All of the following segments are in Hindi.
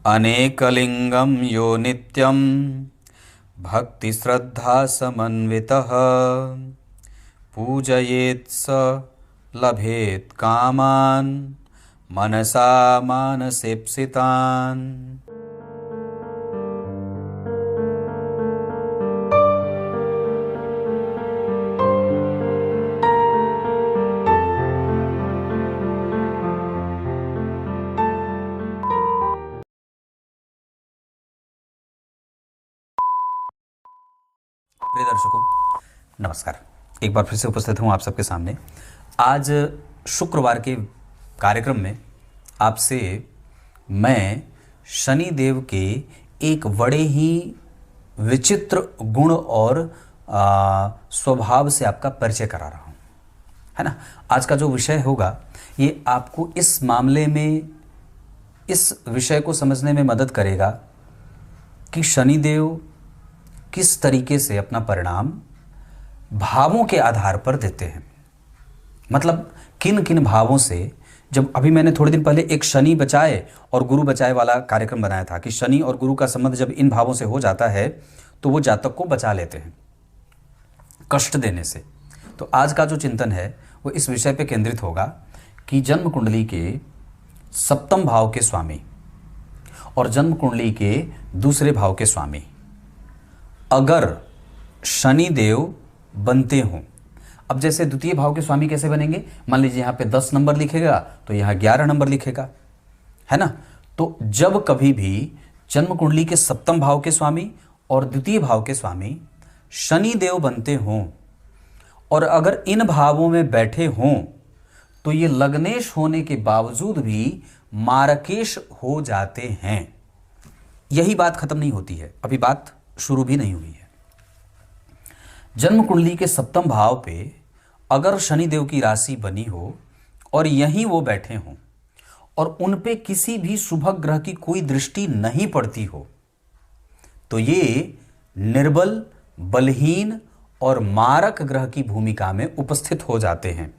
अनेकलिंगं यो नित्यं भक्तिश्रद्धासमन्वितः पूजयेत् स लभेत् कामान् मनसा मानसेप्सितान्। प्रिय दर्शकों नमस्कार, एक बार फिर से उपस्थित हूँ आप सबके सामने। आज शुक्रवार के कार्यक्रम में आपसे मैं शनि देव के एक बड़े ही विचित्र गुण और स्वभाव से आपका परिचय करा रहा हूँ, है ना। आज का जो विषय होगा ये आपको इस मामले में, इस विषय को समझने में मदद करेगा कि शनि देव किस तरीके से अपना परिणाम भावों के आधार पर देते हैं। मतलब किन किन भावों से, जब अभी मैंने थोड़े दिन पहले एक शनि बचाए और गुरु बचाए वाला कार्यक्रम बनाया था कि शनि और गुरु का संबंध जब इन भावों से हो जाता है तो वो जातक को बचा लेते हैं कष्ट देने से। तो आज का जो चिंतन है वो इस विषय पे केंद्रित होगा कि जन्म कुंडली के सप्तम भाव के स्वामी और जन्म कुंडली के दूसरे भाव के स्वामी अगर शनि देव बनते हों। अब जैसे द्वितीय भाव के स्वामी कैसे बनेंगे, मान लीजिए यहाँ पे 10 नंबर लिखेगा तो यहाँ 11 नंबर लिखेगा, है ना। तो जब कभी भी जन्म कुंडली के सप्तम भाव के स्वामी और द्वितीय भाव के स्वामी शनि देव बनते हों और अगर इन भावों में बैठे हों तो ये लग्नेश होने के बावजूद भी मारकेश हो जाते हैं। यही बात खत्म नहीं होती है, अभी बात शुरू भी नहीं हुई है। जन्म कुंडली के सप्तम भाव पे अगर शनि देव की राशि बनी हो और यहीं वो बैठे हों और उन पे किसी भी शुभ ग्रह की कोई दृष्टि नहीं पड़ती हो तो ये निर्बल, बलहीन और मारक ग्रह की भूमिका में उपस्थित हो जाते हैं।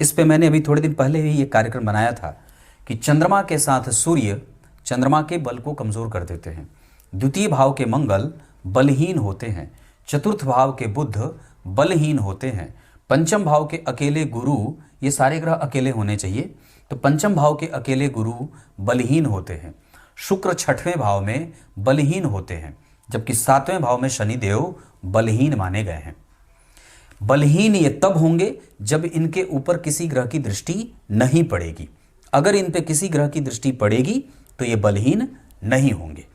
इस पे मैंने अभी थोड़े दिन पहले ही एक कार्यक्रम बनाया था कि चंद्रमा के साथ सूर्य चंद्रमा के बल को कमजोर कर देते हैं, द्वितीय भाव के मंगल बलहीन होते हैं, चतुर्थ भाव के बुध बलहीन होते हैं, पंचम भाव के अकेले गुरु, ये सारे ग्रह अकेले होने चाहिए, तो पंचम भाव के अकेले गुरु बलहीन होते हैं, शुक्र छठवें भाव में बलहीन होते हैं, जबकि सातवें भाव में शनि देव बलहीन माने गए हैं। बलहीन ये तब होंगे जब इनके ऊपर किसी ग्रह की दृष्टि नहीं पड़ेगी। अगर इन पे किसी ग्रह की दृष्टि पड़ेगी तो ये बलहीन नहीं होंगे।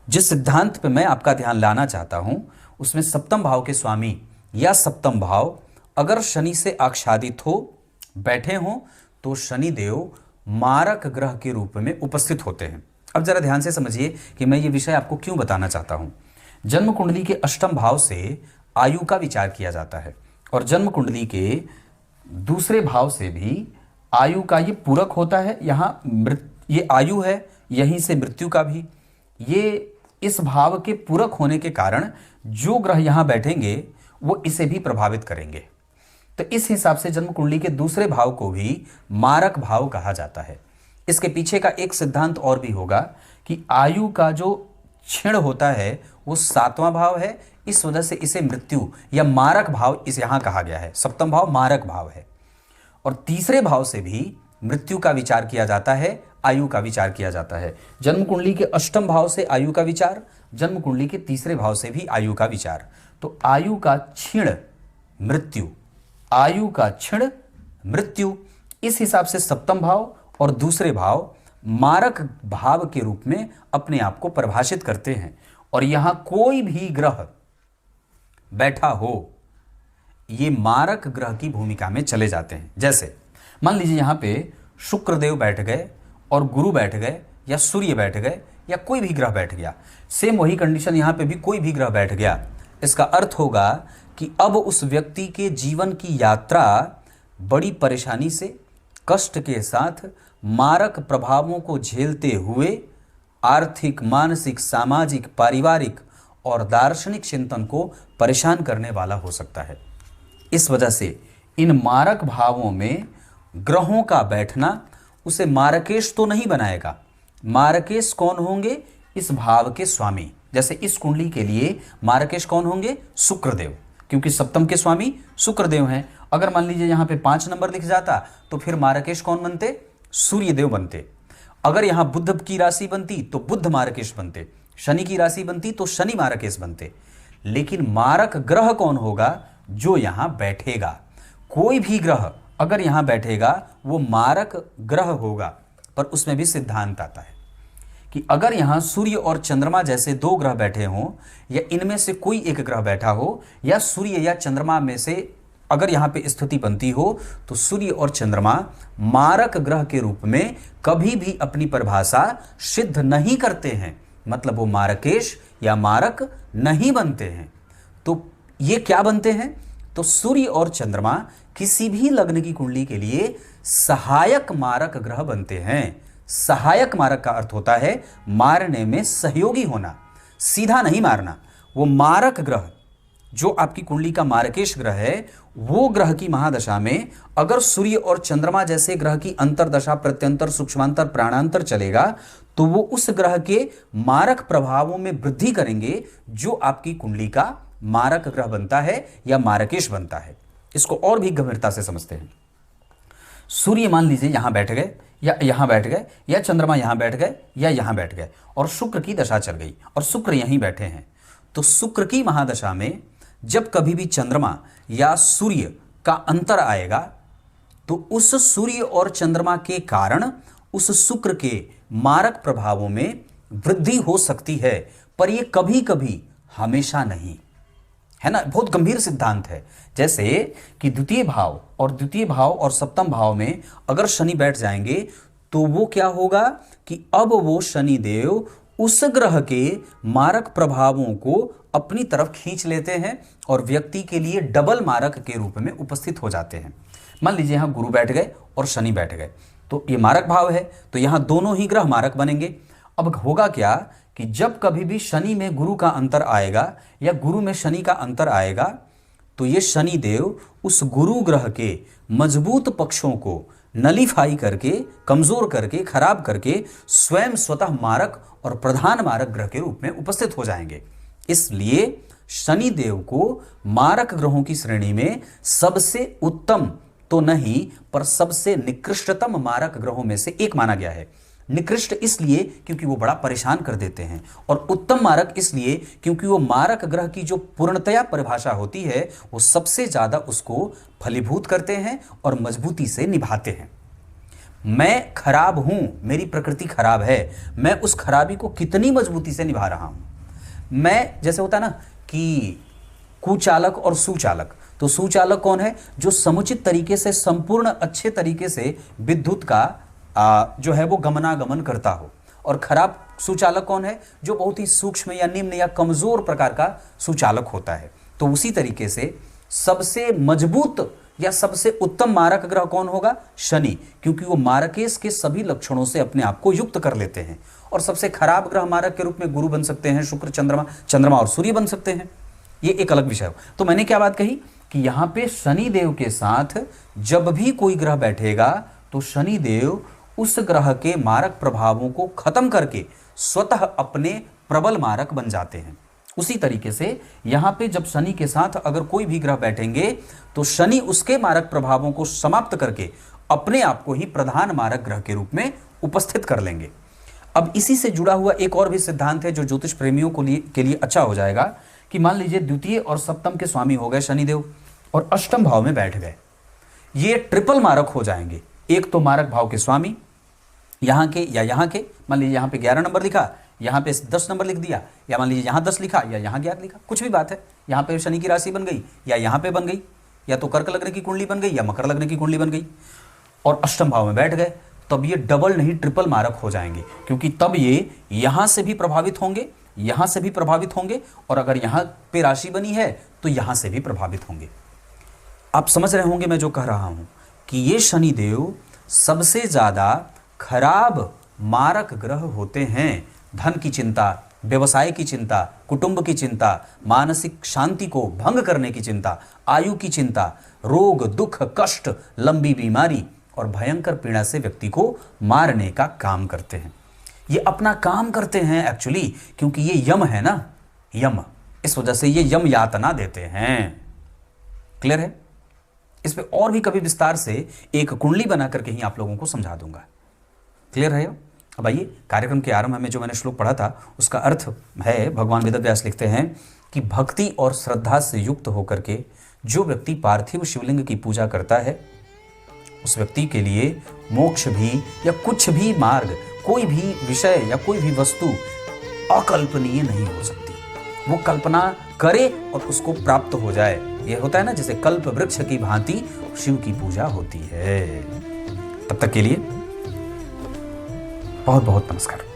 जिस सिद्धांत पे मैं आपका ध्यान लाना चाहता हूं उसमें सप्तम भाव के स्वामी या सप्तम भाव अगर शनि से आच्छादित हो, बैठे हों तो शनि देव मारक ग्रह के रूप में उपस्थित होते हैं। अब जरा ध्यान से समझिए कि मैं ये विषय आपको क्यों बताना चाहता हूं। जन्म कुंडली के अष्टम भाव से आयु का विचार किया जाता है और जन्म कुंडली के दूसरे भाव से भी आयु का ये पूरक होता है। यहाँ ये आयु है, यहीं से मृत्यु का भी, ये इस भाव के पूरक होने के कारण जो ग्रह यहां बैठेंगे वो इसे भी प्रभावित करेंगे। तो इस हिसाब से जन्म कुंडली के दूसरे भाव को भी मारक भाव कहा जाता है। इसके पीछे का एक सिद्धांत और भी होगा कि आयु का जो क्षीण होता है वो सातवां भाव है, इस वजह से इसे मृत्यु या मारक भाव इस यहां कहा गया है। सप्तम भाव मारक भाव है और तीसरे भाव से भी मृत्यु का विचार किया जाता है, आयु का विचार किया जाता है। जन्म कुंडली के अष्टम भाव से आयु का विचार, जन्म कुंडली के तीसरे भाव से भी आयु का विचार। तो आयु का क्षीण मृत्यु, आयु का क्षीण मृत्यु, इस हिसाब से सप्तम भाव और दूसरे भाव मारक भाव के रूप में अपने आप को परिभाषित करते हैं। और यहां कोई भी ग्रह बैठा हो ये मारक ग्रह की भूमिका में चले जाते हैं। जैसे मान लीजिए यहां पे शुक्रदेव बैठ गए और गुरु बैठ गए या सूर्य बैठ गए या कोई भी ग्रह बैठ गया, सेम वही कंडीशन यहाँ पे भी कोई भी ग्रह बैठ गया। इसका अर्थ होगा कि अब उस व्यक्ति के जीवन की यात्रा बड़ी परेशानी से, कष्ट के साथ, मारक प्रभावों को झेलते हुए आर्थिक, मानसिक, सामाजिक, पारिवारिक और दार्शनिक चिंतन को परेशान करने वाला हो सकता है। इस वजह से इन मारक भावों में ग्रहों का बैठना उसे मारकेश तो नहीं बनाएगा, मार्केश कौन होंगे? इस भाव के स्वामी। जैसे इस कुंडली के लिए मार्केश कौन होंगे? शुक्रदेव, क्योंकि सप्तम के स्वामी शुक्रदेव हैं। अगर मान लीजिए यहाँ पे 5 नंबर लिख जाता तो फिर मार्केश कौन बनते? सूर्यदेव बनते। अगर यहाँ बुध की राशि बनती तो बुध मार्केश बनते, शनि की राशि बनती तो शनि मार्केश बनते। लेकिन मारक ग्रह कौन होगा? जो यहाँ बैठेगा। कोई भी ग्रह अगर यहाँ बैठेगा वो मारक ग्रह होगा। पर उसमें भी सिद्धांत आता है कि अगर यहाँ सूर्य और चंद्रमा जैसे 2 ग्रह बैठे हों, या इनमें से कोई एक ग्रह बैठा हो, या सूर्य या चंद्रमा में से अगर यहाँ पे स्थिति बनती हो, तो सूर्य और चंद्रमा मारक ग्रह के रूप में कभी भी अपनी परिभाषा सिद्ध नहीं करते हैं। मतलब वो मारकेश या मारक नहीं बनते हैं। तो ये क्या बनते हैं? तो सूर्य और चंद्रमा किसी भी लग्न की कुंडली के लिए सहायक मारक ग्रह बनते हैं। सहायक मारक का अर्थ होता है मारने में सहयोगी होना, सीधा नहीं मारना। वो मारक ग्रह जो आपकी कुंडली का मार्केश ग्रह है, वो ग्रह की महादशा में अगर सूर्य और चंद्रमा जैसे ग्रह की अंतरदशा, प्रत्यंतर, सूक्ष्मांतर, प्राणांतर चलेगा, तो वो उस ग्रह के मारक प्रभावों में वृद्धि करेंगे, जो आपकी कुंडली का मारक ग्रह बनता है या मार्केश बनता है। इसको और भी गंभीरता से समझते हैं। सूर्य मान लीजिए यहां बैठ गए, या यहां बैठ गए, या चंद्रमा यहां बैठ गए, या यहां बैठ गए, और शुक्र की दशा चल गई और शुक्र यहीं बैठे हैं। तो शुक्र की महादशा में जब कभी भी चंद्रमा या सूर्य का अंतर आएगा, तो उस सूर्य और चंद्रमा के कारण उस शुक्र के मारक प्रभावों में वृद्धि हो सकती है। पर यह कभी कभी, हमेशा नहीं, है ना। बहुत गंभीर सिद्धांत है। जैसे कि द्वितीय भाव और सप्तम भाव में अगर शनि बैठ जाएंगे, तो वो क्या होगा कि अब वो शनि देव उस ग्रह के मारक प्रभावों को अपनी तरफ खींच लेते हैं और व्यक्ति के लिए डबल मारक के रूप में उपस्थित हो जाते हैं। मान लीजिए यहां गुरु बैठ गए और शनि बैठ गए, तो ये मारक भाव है, तो यहां दोनों ही ग्रह मारक बनेंगे। अब होगा क्या कि जब कभी भी शनि में गुरु का अंतर आएगा या गुरु में शनि का अंतर आएगा, तो ये शनि देव उस गुरु ग्रह के मजबूत पक्षों को नलीफाई करके, कमजोर करके, खराब करके स्वयं स्वतः मारक और प्रधान मारक ग्रह के रूप में उपस्थित हो जाएंगे। इसलिए शनि देव को मारक ग्रहों की श्रेणी में सबसे उत्तम तो नहीं, पर सबसे निकृष्टतम मारक ग्रहों में से एक माना गया है। निकृष्ट इसलिए क्योंकि वो बड़ा परेशान कर देते हैं, और उत्तम मारक इसलिए क्योंकि वो मारक ग्रह की जो पूर्णतया परिभाषा होती है, वो सबसे ज्यादा उसको फलीभूत करते हैं और मजबूती से निभाते हैं। मैं खराब हूं, मेरी प्रकृति खराब है, मैं उस खराबी को कितनी मजबूती से निभा रहा हूं। मैं, जैसे होता है ना कि कुचालक और सुचालक, तो सुचालक कौन है? जो समुचित तरीके से, संपूर्ण अच्छे तरीके से विद्युत का जो है वो गमनागमन करता हो। और खराब सुचालक कौन है? जो बहुत ही सूक्ष्म या निम्न या कमजोर प्रकार का सुचालक होता है। तो उसी तरीके से सबसे मजबूत या सबसे उत्तम मारक ग्रह कौन होगा? शनि, क्योंकि वो मारकेश के सभी लक्षणों से अपने आप को युक्त कर लेते हैं। और सबसे खराब ग्रह मारक के रूप में गुरु बन सकते हैं, शुक्र, चंद्रमा और सूर्य बन सकते हैं। ये एक अलग विषय हो। तो मैंने क्या बात कही कि यहां पे शनि देव के साथ जब भी कोई ग्रह बैठेगा, तो शनि देव उस ग्रह के मारक प्रभावों को खत्म करके स्वतः अपने प्रबल मारक बन जाते हैं। उसी तरीके से यहां पे जब शनि के साथ अगर कोई भी ग्रह बैठेंगे, तो शनि उसके मारक प्रभावों को समाप्त करके अपने आप को ही प्रधान मारक ग्रह के रूप में उपस्थित कर लेंगे। अब इसी से जुड़ा हुआ एक और भी सिद्धांत है जो ज्योतिष प्रेमियों के लिए अच्छा हो जाएगा कि मान लीजिए द्वितीय और सप्तम के स्वामी हो गए शनिदेव और अष्टम भाव में बैठ गए, ये ट्रिपल मारक हो जाएंगे। एक तो मारक भाव के स्वामी यहां के या यहां के, मान लीजिए यहां पे 11 नंबर लिखा, यहां पे 10 नंबर लिख दिया, या मान लीजिए यहां 10 लिखा या यहां 11 लिखा, कुछ भी बात है। यहां पे शनि की राशि बन गई या यहां पे बन गई, या तो कर्क लग्न की कुंडली बन गई या मकर लग्न की कुंडली बन गई, और अष्टम भाव में बैठ गए, तब ये डबल नहीं ट्रिपल मारक हो जाएंगे। क्योंकि तब ये यहां से भी प्रभावित होंगे, यहां से भी प्रभावित होंगे, और अगर यहां पे राशि बनी है तो यहां से भी प्रभावित होंगे। आप समझ रहे होंगे मैं जो कह रहा हूं कि ये शनि देव सबसे ज्यादा खराब मारक ग्रह होते हैं। धन की चिंता, व्यवसाय की चिंता, कुटुंब की चिंता, मानसिक शांति को भंग करने की चिंता, आयु की चिंता, रोग, दुख, कष्ट, लंबी बीमारी और भयंकर पीड़ा से व्यक्ति को मारने का काम करते हैं। ये अपना काम करते हैं एक्चुअली, क्योंकि ये यम है ना, यम, इस वजह से ये यम यातना देते हैं। क्लियर है? इस पे और भी कभी विस्तार से एक कुंडली बना करके ही आप लोगों को समझा दूंगा। क्लियर है? अब आइए, कार्यक्रम के आरंभ में जो मैंने श्लोक पढ़ा था उसका अर्थ है, भगवान वेदव्यास लिखते हैं कि भक्ति और श्रद्धा से युक्त होकर के जो व्यक्ति पार्थिव शिवलिंग की पूजा करता है उस व्यक्ति के लिए मोक्ष भी या कुछ भी मार्ग, कोई भी विषय या कोई भी वस्तु अकल्पनीय नहीं हो सकती। वो कल्पना करे और उसको प्राप्त हो जाए। ये होता है ना, जैसे कल्प वृक्ष की भांति शिव की पूजा होती है। तब तक के लिए बहुत बहुत नमस्कार।